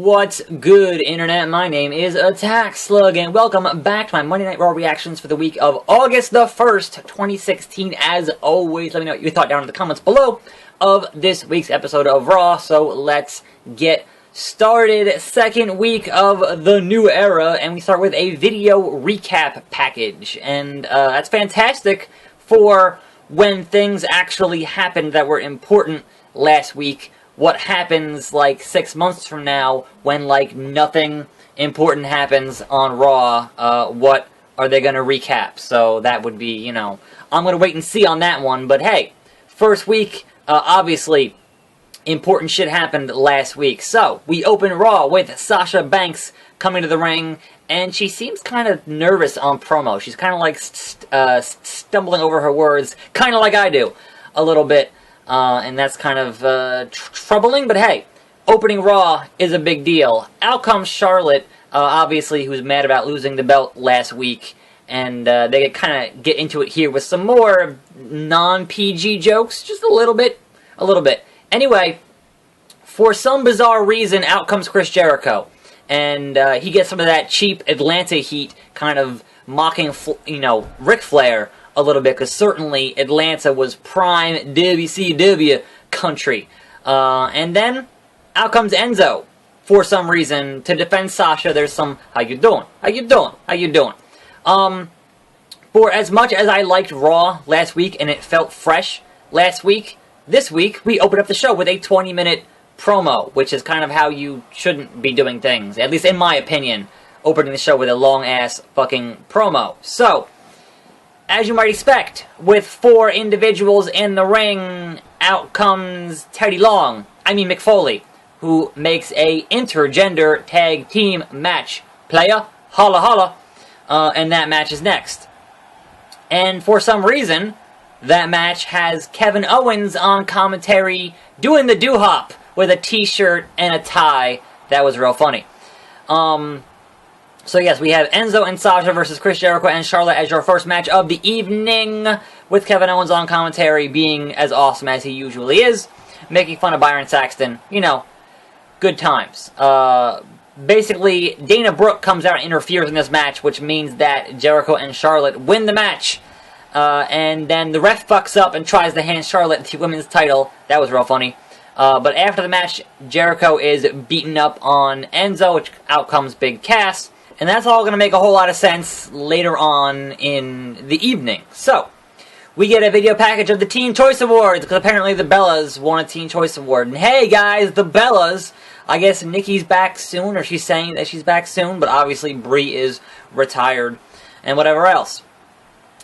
What's good, Internet? My name is Attack Slug, and welcome back to my Monday Night Raw reactions for the week of August the 1st, 2016. As always, let me know what you thought down in the comments below of this week's episode of Raw, so let's get started. Second week of the new era, and we start with a video recap package, and that's fantastic for when things actually happened that were important last week. What happens, like, 6 months from now when, like, nothing important happens on Raw? What are they gonna recap? So that would be, you know, I'm gonna wait and see on that one. But hey, first week, obviously, important shit happened last week. So, we open Raw with Sasha Banks coming to the ring, and she seems kind of nervous on promo. She's kind of like stumbling over her words, kind of like I do, a little bit. And that's kind of troubling, but hey, opening Raw is a big deal. Out comes Charlotte, obviously, who's mad about losing the belt last week, and they kind of get into it here with some more non-PG jokes, just a little bit. Anyway, for some bizarre reason, out comes Chris Jericho, and he gets some of that cheap Atlanta heat, kind of mocking, you know, Ric Flair a little bit, because certainly Atlanta was prime WCW country. And then, out comes Enzo, for some reason, to defend Sasha. There's some, how you doing? For as much as I liked Raw last week, and it felt fresh last week, this week, we opened up the show with a 20-minute promo, which is kind of how you shouldn't be doing things, at least in my opinion, opening the show with a long-ass fucking promo. So, as you might expect, with 4 individuals in the ring, out comes Mick Foley, who makes a intergender tag team match. Playa, holla holla, and that match is next. And for some reason, that match has Kevin Owens on commentary doing the doo-hop with a t-shirt and a tie. That was real funny. So yes, we have Enzo and Sasha versus Chris Jericho and Charlotte as your first match of the evening, with Kevin Owens on commentary being as awesome as he usually is, making fun of Byron Saxton. You know, good times. Basically, Dana Brooke comes out and interferes in this match, which means that Jericho and Charlotte win the match. And then the ref fucks up and tries to hand Charlotte the women's title. That was real funny. But after the match, Jericho is beaten up on Enzo, which out comes Big Cass. And that's all going to make a whole lot of sense later on in the evening. So, we get a video package of the Teen Choice Awards, because apparently the Bellas won a Teen Choice Award. And hey guys, the Bellas, I guess Nikki's back soon, or she's saying that she's back soon, but obviously Brie is retired, and whatever else.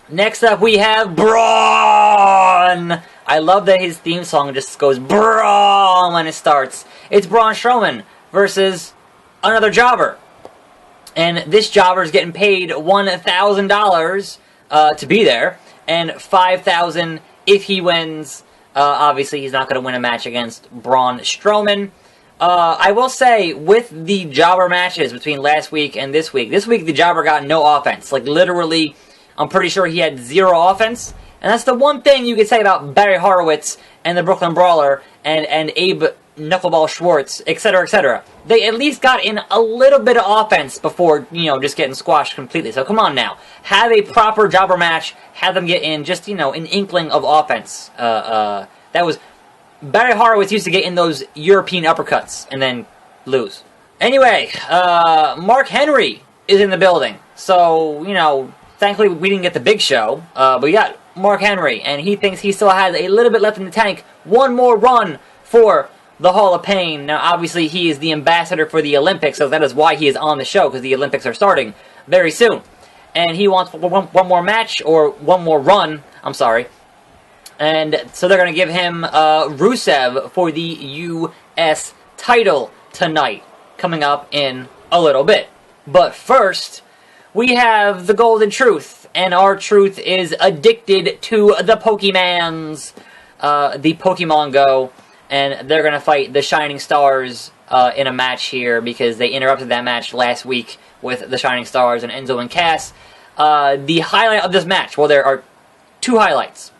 Next up we have Braun! I love that his theme song just goes Braun when it starts. It's Braun Strowman versus another jobber. And this jobber is getting paid $1,000 to be there, and $5,000 if he wins. Obviously, he's not going to win a match against Braun Strowman. I will say, with the jobber matches between last week and this week the jobber got no offense. Like, literally, I'm pretty sure he had 0 offense. And that's the one thing you could say about Barry Horowitz and the Brooklyn Brawler and Abe Knuckleball Schwartz, etc., etc. They at least got in a little bit of offense before, you know, just getting squashed completely. So come on now. Have a proper jobber match. Have them get in just, you know, an inkling of offense. That was... Barry Horowitz used to get in those European uppercuts and then lose. Anyway, Mark Henry is in the building. So, you know, thankfully we didn't get the big show. But we got Mark Henry, and he thinks he still has a little bit left in the tank. One more run for the Hall of Pain. Now, obviously, he is the ambassador for the Olympics, so that is why he is on the show, because the Olympics are starting very soon. And he wants one more match, or one more run, I'm sorry. And so they're going to give him Rusev for the U.S. title tonight, coming up in a little bit. But first, we have the Golden Truth, and our truth is addicted to the Pokemans. The Pokemon Go. And they're going to fight the Shining Stars in a match here, because they interrupted that match last week with the Shining Stars and Enzo and Cass. The highlight of this match, well, there are 2 highlights.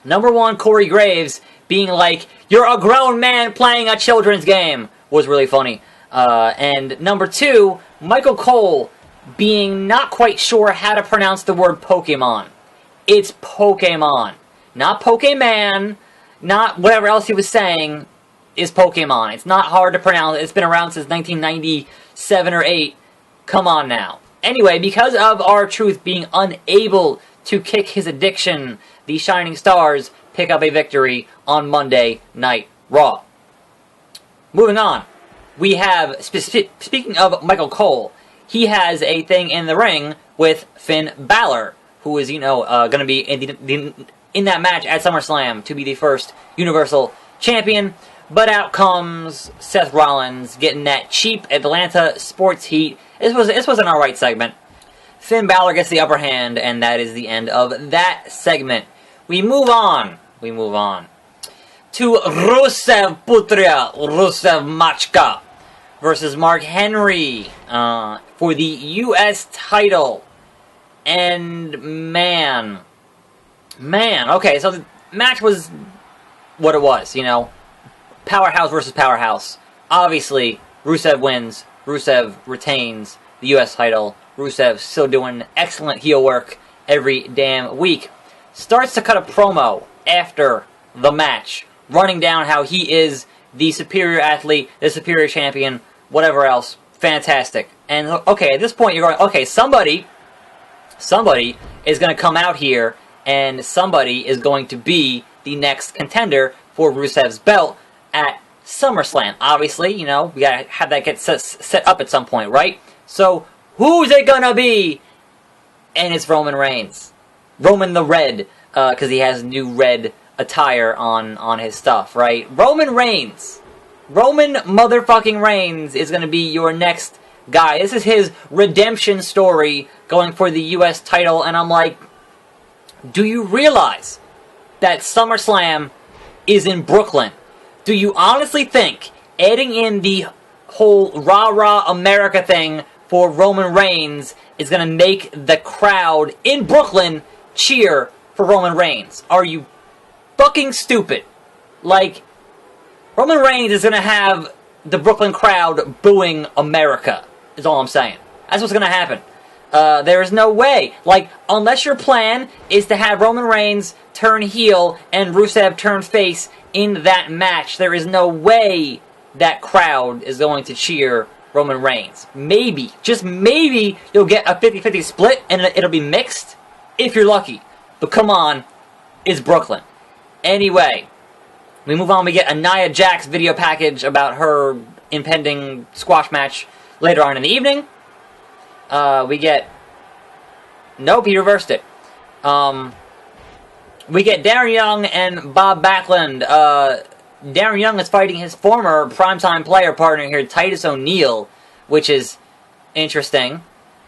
Number 1, Corey Graves being like, "You're a grown man playing a children's game," was really funny. And number 2, Michael Cole being not quite sure how to pronounce the word Pokemon. It's Pokemon. Not Pokemon, not whatever else he was saying, is Pokemon. It's not hard to pronounce. It's been around since 1997 or 8. Come on now. Anyway, because of R-Truth being unable to kick his addiction, the Shining Stars pick up a victory on Monday Night Raw. Moving on, we have, speaking of Michael Cole, he has a thing in the ring with Finn Balor, who is, going to be in that match at SummerSlam to be the first Universal Champion. But out comes Seth Rollins, getting that cheap Atlanta sports heat. This was an alright segment. Finn Balor gets the upper hand, and that is the end of that segment. We move on to Rusev Putra, Rusev Machka versus Mark Henry for the U.S. title. And man, okay, so the match was what it was, powerhouse versus powerhouse. Obviously, Rusev wins, Rusev retains the U.S. title. Rusev still doing excellent heel work every damn week. Starts to cut a promo after the match, running down how he is the superior athlete, the superior champion, whatever else. Fantastic. And, okay, at this point you're going, okay, somebody is going to come out here, and somebody is going to be the next contender for Rusev's belt at SummerSlam. Obviously, we gotta have that get set up at some point, right? So, who's it gonna be? And it's Roman Reigns. Roman the Red, because he has new red attire on his stuff, right? Roman motherfucking Reigns is gonna be your next guy. This is his redemption story going for the U.S. title, and I'm like, do you realize that SummerSlam is in Brooklyn? Do you honestly think adding in the whole rah-rah America thing for Roman Reigns is going to make the crowd in Brooklyn cheer for Roman Reigns? Are you fucking stupid? Like, Roman Reigns is going to have the Brooklyn crowd booing America, is all I'm saying. That's what's going to happen. There is no way. Like, unless your plan is to have Roman Reigns turn heel and Rusev turn face in that match, there is no way that crowd is going to cheer Roman Reigns. Maybe, just maybe, you'll get a 50-50 split and it'll be mixed, if you're lucky. But come on, it's Brooklyn. Anyway, we move on. We get a Nia Jax video package about her impending squash match later on in the evening. Nope, he reversed it. We get Darren Young and Bob Backlund. Darren Young is fighting his former primetime player partner here, Titus O'Neil, which is interesting.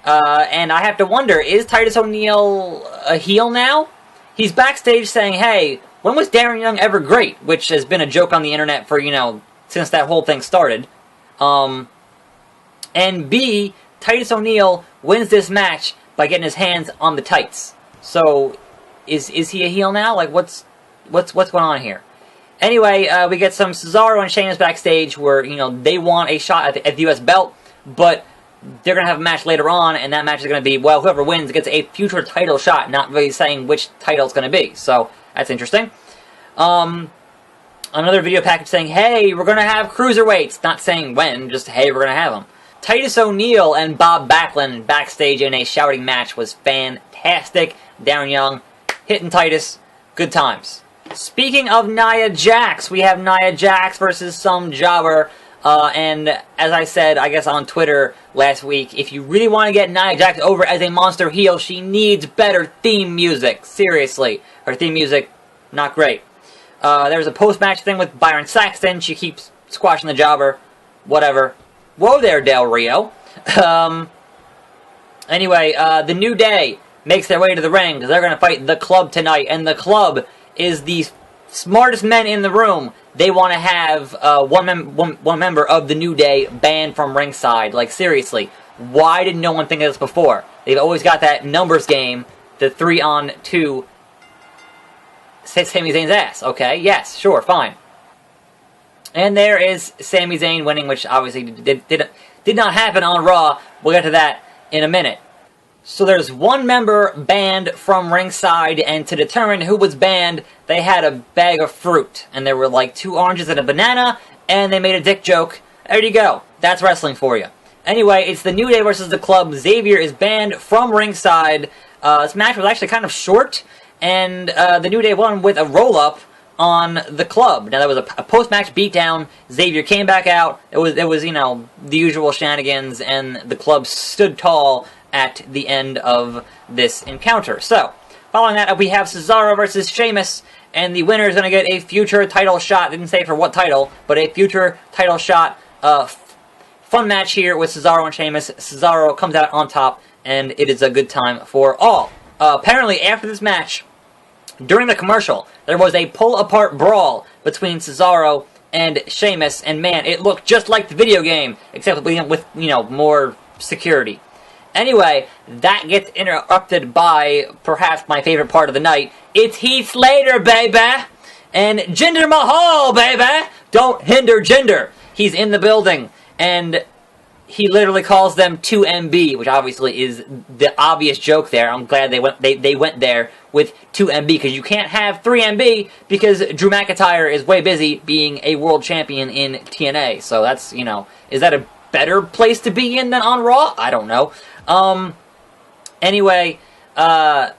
And I have to wonder, is Titus O'Neil a heel now? He's backstage saying, hey, when was Darren Young ever great? Which has been a joke on the internet for, since that whole thing started. And B, Titus O'Neil wins this match by getting his hands on the tights. So, is he a heel now? Like, what's going on here? Anyway, we get some Cesaro and Sheamus backstage where, they want a shot at the U.S. belt, but they're going to have a match later on, and that match is going to be, well, whoever wins gets a future title shot, not really saying which title it's going to be. So, that's interesting. Another video package saying, hey, we're going to have cruiserweights. Not saying when, just, hey, we're going to have them. Titus O'Neil and Bob Backlund backstage in a shouting match was fantastic. Darren Young hitting Titus. Good times. Speaking of Nia Jax, we have Nia Jax versus some jobber. And as I said, I guess on Twitter last week, if you really want to get Nia Jax over as a monster heel, she needs better theme music. Seriously. Her theme music, not great. There's a post-match thing with Byron Saxton. She keeps squashing the jobber. Whatever. Whoa there, Del Rio. Anyway, the New Day makes their way to the ring because they're going to fight the Club tonight. And the Club is the smartest men in the room. They want to have one member of the New Day banned from ringside. Like, seriously, why did no one think of this before? They've always got that numbers game, the 3-on-2, Sami Zayn's ass. Okay, yes, sure, fine. And there is Sami Zayn winning, which obviously did not happen on Raw. We'll get to that in a minute. So there's one member banned from ringside, and to determine who was banned, they had a bag of fruit. And there were like 2 oranges and a banana, and they made a dick joke. There you go. That's wrestling for you. Anyway, it's the New Day versus the Club. Xavier is banned from ringside. This match was actually kind of short, and the New Day won with a roll-up on the Club. Now, that was a post-match beatdown. Xavier came back out. It was you know, the usual shenanigans, and the Club stood tall at the end of this encounter. So, following that up, we have Cesaro versus Sheamus, and the winner is going to get a future title shot. Didn't say for what title, but a future title shot. Fun match here with Cesaro and Sheamus. Cesaro comes out on top, and it is a good time for all. Apparently, after this match, during the commercial, there was a pull-apart brawl between Cesaro and Sheamus, and man, it looked just like the video game, except with you know, more security. Anyway, that gets interrupted by perhaps my favorite part of the night. It's Heath Slater, baby! And Jinder Mahal, baby! Don't hinder Jinder. He's in the building, and he literally calls them 2MB, which obviously is the obvious joke there. I'm glad they went there with 2MB, because you can't have 3MB, because Drew McIntyre is way busy being a world champion in TNA. So that's, you know, is that a better place to be in than on Raw? I don't know. Anyway, out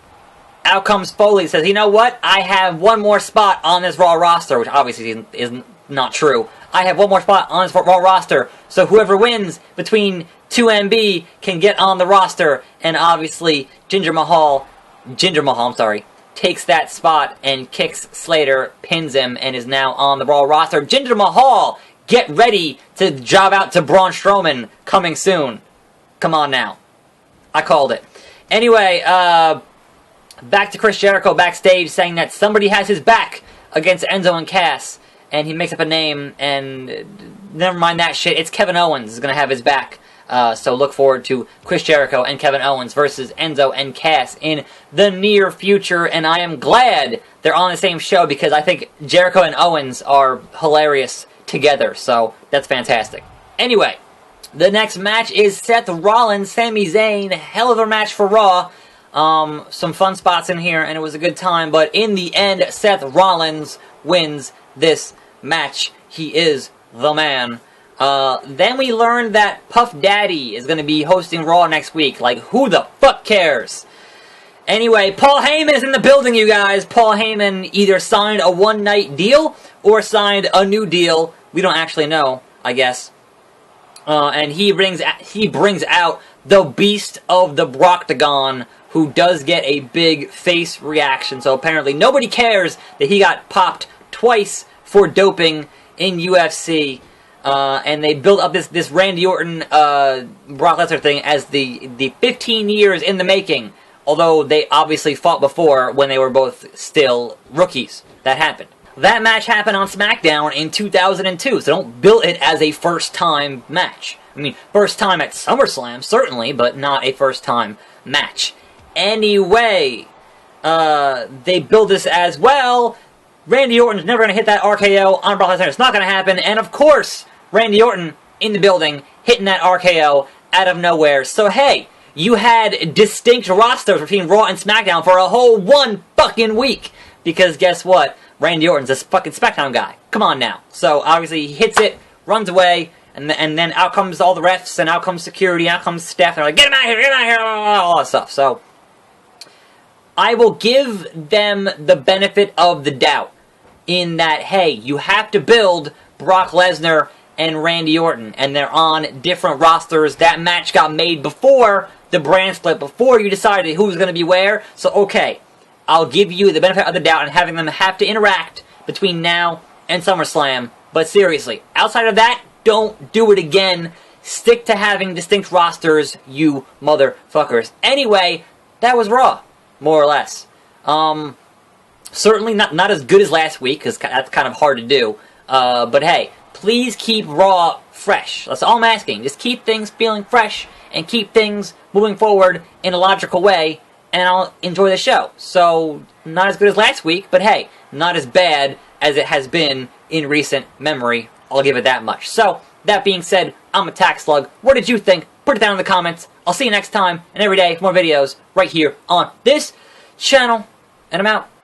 comes Foley, says, you know what? I have one more spot on this Raw roster, which obviously is not true. I have one more spot on this Raw roster, so whoever wins between 2MB can get on the roster, and obviously Jinder Mahal, takes that spot and kicks Slater, pins him, and is now on the Raw roster. Jinder Mahal, get ready to job out to Braun Strowman, coming soon. Come on now. I called it. Anyway, back to Chris Jericho backstage saying that somebody has his back against Enzo and Cass, and he makes up a name, and never mind that shit. It's Kevin Owens is going to have his back. So look forward to Chris Jericho and Kevin Owens versus Enzo and Cass in the near future, and I am glad they're on the same show, because I think Jericho and Owens are hilarious together, so that's fantastic. Anyway, the next match is Seth Rollins, Sami Zayn. Hell of a match for Raw. Some fun spots in here, and it was a good time, but in the end, Seth Rollins wins this match. He is the man. Then we learned that Puff Daddy is going to be hosting Raw next week. Like, who the fuck cares? Anyway, Paul Heyman is in the building, you guys. Paul Heyman either signed a one-night deal or signed a new deal. We don't actually know, I guess. And he brings out the Beast of the Broctagon, who does get a big face reaction. So apparently nobody cares that he got popped twice for doping in UFC. And they built up this Randy Orton, Brock Lesnar thing as the 15 years in the making. Although they obviously fought before when they were both still rookies. That happened. That match happened on SmackDown in 2002, so don't bill it as a first-time match. I mean, first time at SummerSlam, certainly, but not a first-time match. Anyway, they build this as, well, Randy Orton's never going to hit that RKO on Brock Lesnar. It's not going to happen. And, of course, Randy Orton in the building, hitting that RKO out of nowhere. So, hey, you had distinct rosters between Raw and SmackDown for a whole one fucking week. Because guess what? Randy Orton's this fucking SmackDown guy. Come on now. So, obviously, he hits it, runs away, and then out comes all the refs, and out comes security, out comes staff, and they're like, get him out of here, get him out of here, all that stuff. So, I will give them the benefit of the doubt in that, hey, you have to build Brock Lesnar and Randy Orton, and they're on different rosters. That match got made before the brand split, before you decided who's going to be where, so okay. I'll give you the benefit of the doubt in having them have to interact between now and SummerSlam. But seriously, outside of that, don't do it again. Stick to having distinct rosters, you motherfuckers. Anyway, that was Raw, more or less. Certainly not as good as last week, because that's kind of hard to do. But hey, please keep Raw fresh. That's all I'm asking. Just keep things feeling fresh, and keep things moving forward in a logical way. and I'll enjoy the show. So, not as good as last week, but hey, not as bad as it has been in recent memory. I'll give it that much. So, that being said, I'm Attack Slug. What did you think? Put it down in the comments. I'll see you next time, and every day, more videos right here on this channel. And I'm out.